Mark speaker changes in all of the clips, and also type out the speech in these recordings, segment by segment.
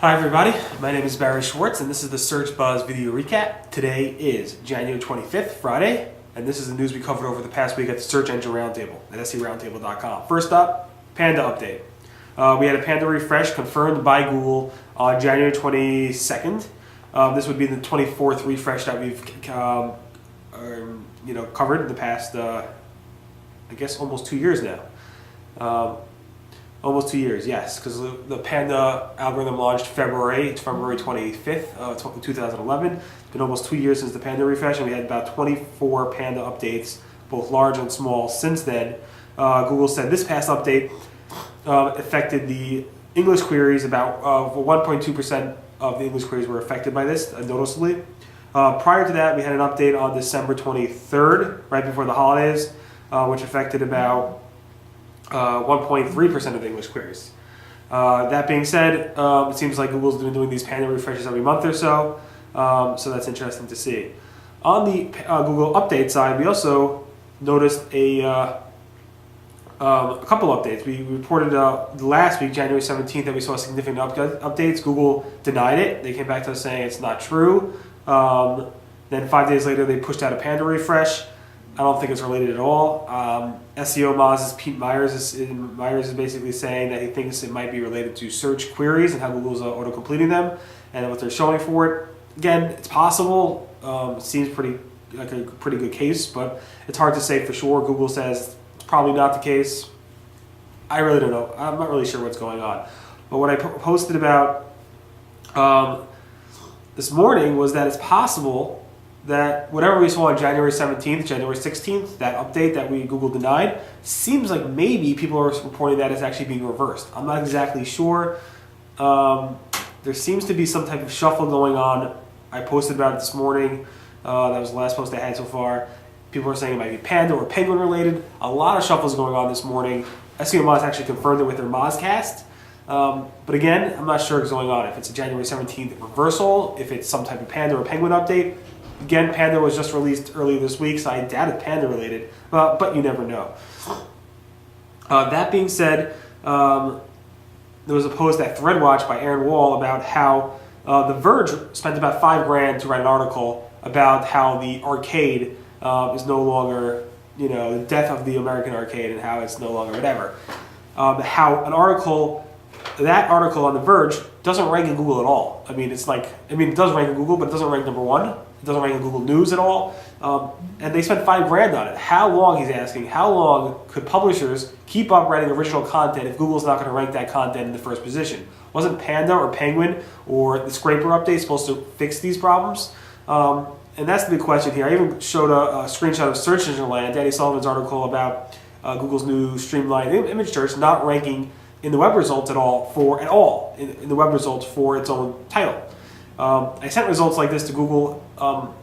Speaker 1: Hi everybody, my name is Barry Schwartz and this is the Search Buzz video recap. Today is January 25th, Friday, and this is the news we covered over the past week at the Search Engine Roundtable at seroundtable.com. First up, Panda update. We had a Panda refresh confirmed by Google on January 22nd. This would be the 24th refresh that we've covered in the past, I guess, almost 2 years now. Almost 2 years, yes, because the Panda algorithm launched February 25th, 2011. It's been almost 2 years since the Panda refresh, and we had about 24 Panda updates, both large and small, since then. Google said this past update affected the English queries. About 1.2% of the English queries were affected by this, noticeably. Prior to that, we had an update on December 23rd, right before the holidays, which affected about 1.3% of the English queries. That being said, it seems like Google's been doing these Panda refreshes every month or so, so that's interesting to see. On the Google update side, we also noticed a couple updates. We reported last week, January 17th, that we saw significant updates. Google denied it. They came back to us saying it's not true. Then 5 days later, they pushed out a Panda refresh. I don't think it's related at all. SEO Moz' Pete Myers is basically saying that he thinks it might be related to search queries and how Google's auto-completing them and what they're showing for it. Again, it's possible. It seems like a pretty good case, but it's hard to say for sure. Google says it's probably not the case. I really don't know. I'm not really sure what's going on. But what I posted about this morning was that it's possible that whatever we saw on January 17th, January 16th, that update that Google denied, seems like maybe people are reporting that it's actually being reversed. I'm not exactly sure. There seems to be some type of shuffle going on. I posted about it this morning. That was the last post I had so far. People are saying it might be Panda or Penguin related. A lot of shuffles going on this morning. SEO Moz actually confirmed it with their Mozcast. But again, I'm not sure what's going on. If it's a January 17th reversal, if it's some type of Panda or Penguin update. Again, Panda was just released earlier this week, so I doubt it's Panda related, but you never know. That being said, there was a post at ThreadWatch by Aaron Wall about how The Verge spent about $5,000 to write an article about how the arcade is no longer, the death of the American arcade and how it's no longer whatever. How that article on The Verge doesn't rank in Google at all. It does rank in Google, but it doesn't rank number one. It doesn't rank in Google News at all. And they spent $5,000 on it. How long, he's asking, how long could publishers keep up writing original content if Google's not going to rank that content in the first position? Wasn't Panda or Penguin or the scraper update supposed to fix these problems? And that's the big question here. I even showed a screenshot of Search Engine Land, Danny Sullivan's article about Google's new streamlined image search not ranking in the web results at all in the web results for its own title. I sent results like this to Google, I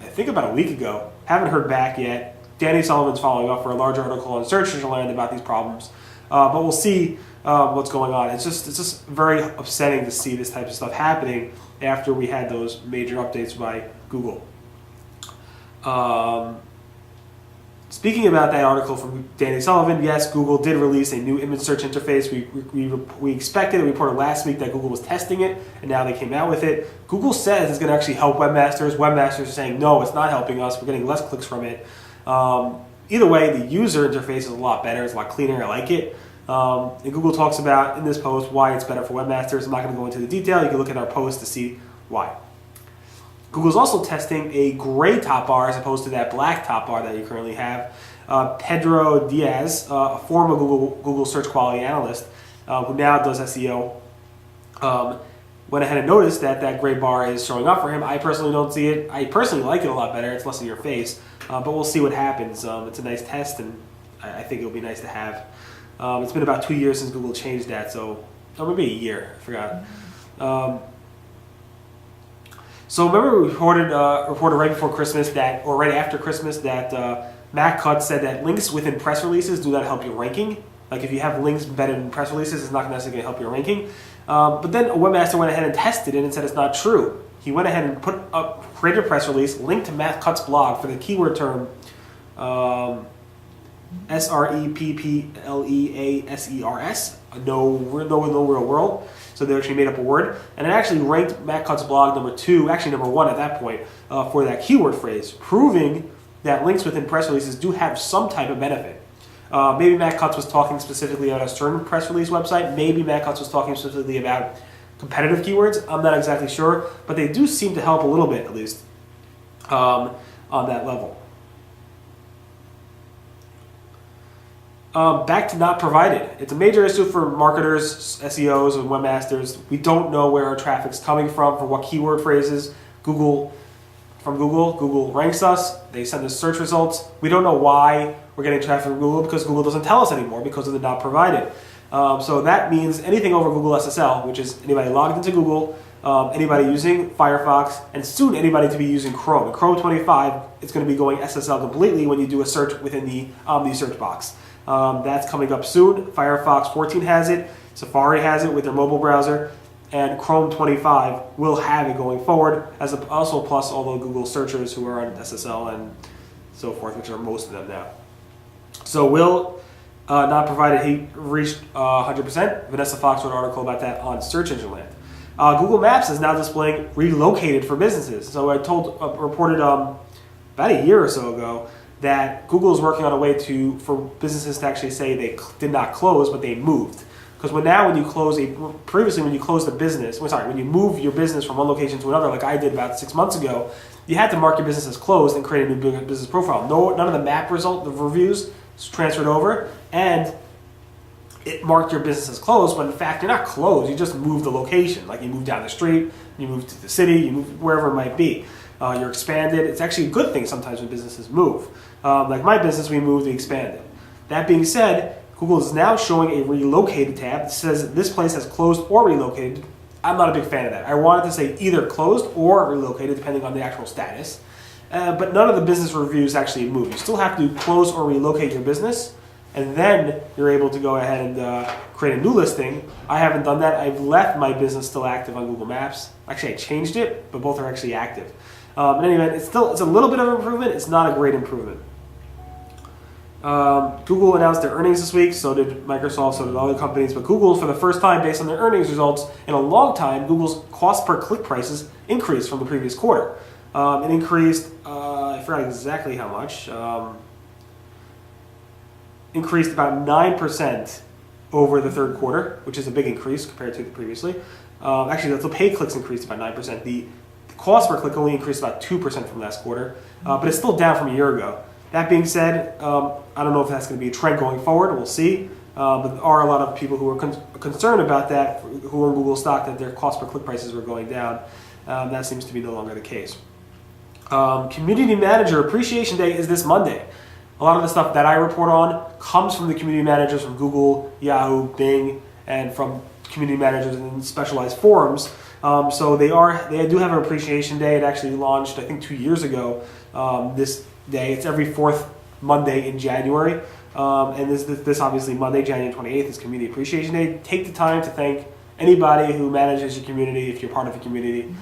Speaker 1: think about a week ago. Haven't heard back yet. Danny Sullivan's following up for a larger article on Search Engine Land about these problems. But we'll see what's going on. It's just very upsetting to see this type of stuff happening after we had those major updates by Google. Speaking about that article from Danny Sullivan, yes, Google did release a new image search interface. We expected, we reported last week that Google was testing it, and now they came out with it. Google says it's going to actually help webmasters. Webmasters are saying, no, it's not helping us. We're getting less clicks from it. Either way, the user interface is a lot better. It's a lot cleaner. I like it. And Google talks about, in this post, why it's better for webmasters. I'm not going to go into the detail. You can look at our post to see why. Google's also testing a gray top bar as opposed to that black top bar that you currently have. Pedro Diaz, a former Google search quality analyst who now does SEO, went ahead and noticed that gray bar is showing up for him. I personally don't see it. I personally like it a lot better. It's less in your face, but we'll see what happens. It's a nice test, and I think it'll be nice to have. It's been about 2 years since Google changed that, or maybe a year. I forgot. So remember we reported right before Christmas or right after Christmas that Matt Cutts said that links within press releases do not help your ranking. Like if you have links embedded in press releases, it's not necessarily going to help your ranking. But then a webmaster went ahead and tested it and said it's not true. He went ahead and created a press release, linked to Matt Cutts' blog for the keyword term SREPPLEASERS, no real world. So they actually made up a word, and it actually ranked Matt Cutts' blog number 2, actually number 1 at that point, for that keyword phrase, proving that links within press releases do have some type of benefit. Maybe Matt Cutts was talking specifically about a certain press release website. Maybe Matt Cutts was talking specifically about competitive keywords. I'm not exactly sure, but they do seem to help a little bit, at least, on that level. Back to not provided. It's a major issue for marketers, SEOs, and webmasters. We don't know where our traffic's coming from, for what keyword phrases. Google ranks us. They send us search results. We don't know why we're getting traffic from Google, because Google doesn't tell us anymore because of the not provided. So that means anything over Google SSL, which is anybody logged into Google, anybody using Firefox, and soon anybody to be using Chrome. In Chrome 25, it's going to be going SSL completely when you do a search within the Omni search box. That's coming up soon. Firefox 14 has it, Safari has it with their mobile browser, and Chrome 25 will have it going forward, as also plus all the Google searchers who are on SSL and so forth, which are most of them now. So will not provided, he reached 100%. Vanessa Fox wrote an article about that on Search Engine Land. Google Maps is now displaying Relocated for businesses. So I reported about a year or so ago that Google is working on a way for businesses to actually say they did not close, but they moved. Because when you move your business from one location to another, like I did about 6 months ago, you had to mark your business as closed and create a new business profile. None of the map the reviews transferred over, and it marked your business as closed, but in fact you're not closed, you just moved the location. Like you moved down the street, you moved to the city, you moved wherever it might be. You're expanded. It's actually a good thing sometimes when businesses move. Like my business, we moved, we expanded. That being said, Google is now showing a relocated tab that says this place has closed or relocated. I'm not a big fan of that. I wanted to say either closed or relocated, depending on the actual status. But none of the business reviews actually move. You still have to close or relocate your business, and then you're able to go ahead and create a new listing. I haven't done that. I've left my business still active on Google Maps. Actually, I changed it, but both are actually active. In any event, it's a little bit of improvement. It's not a great improvement. Google announced their earnings this week, so did Microsoft, so did other companies, but Google, for the first time, based on their earnings results in a long time, Google's cost per click prices increased from the previous quarter. It increased, I forgot exactly how much, increased about 9% over the third quarter, which is a big increase compared to the previously. Actually, the paid clicks increased about 9%. The cost per click only increased about 2% from last quarter, but it's still down from a year ago. That being said, I don't know if that's going to be a trend going forward. We'll see. But there are a lot of people who are concerned about that, who are in Google stock, that their cost per click prices were going down. That seems to be no longer the case. Community Manager Appreciation Day is this Monday. A lot of the stuff that I report on comes from the community managers from Google, Yahoo, Bing, and from community managers in specialized forums. So they do have an Appreciation Day. It actually launched, I think, 2 years ago. This day, it's every fourth Monday in January, and this obviously Monday, January 28th, is Community Appreciation Day. Take the time to thank anybody who manages your community. If you're part of a community,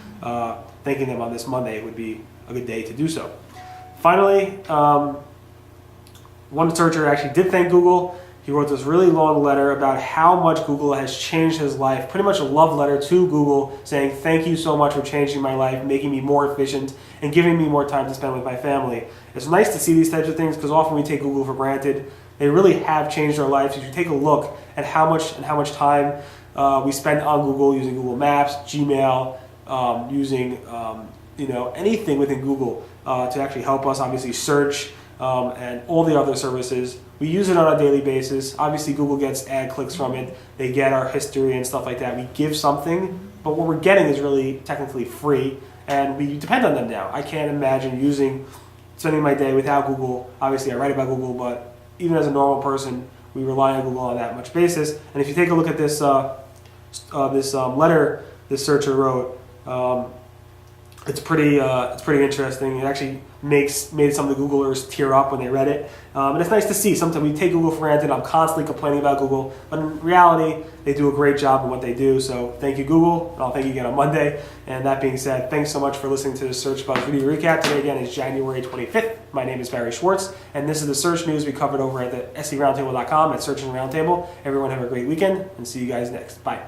Speaker 1: thanking them on this Monday would be a good day to do so. Finally, one searcher actually did thank Google. He wrote this really long letter about how much Google has changed his life, pretty much a love letter to Google, saying thank you so much for changing my life, making me more efficient, and giving me more time to spend with my family. It's nice to see these types of things because often we take Google for granted. They really have changed our lives. If you take a look at how much time we spend on Google, using Google Maps, Gmail, using anything within Google to actually help us, obviously search, and all the other services. We use it on a daily basis. Obviously, Google gets ad clicks from it. They get our history and stuff like that. We give something, but what we're getting is really technically free, and we depend on them now. I can't imagine spending my day without Google. Obviously, I write about Google, but even as a normal person, we rely on Google on that much basis. And if you take a look at this letter this searcher wrote, it's pretty interesting. It actually made some of the Googlers tear up when they read it, and it's nice to see. Sometimes we take Google for granted. I'm constantly complaining about Google, but in reality, they do a great job in what they do. So thank you, Google, and I'll thank you again on Monday. And that being said, thanks so much for listening to the Search Buzz video recap. Today again is January 25th. My name is Barry Schwartz, and this is the search news we covered over at the seroundtable.com at Search and Roundtable. Everyone have a great weekend, and see you guys next. Bye.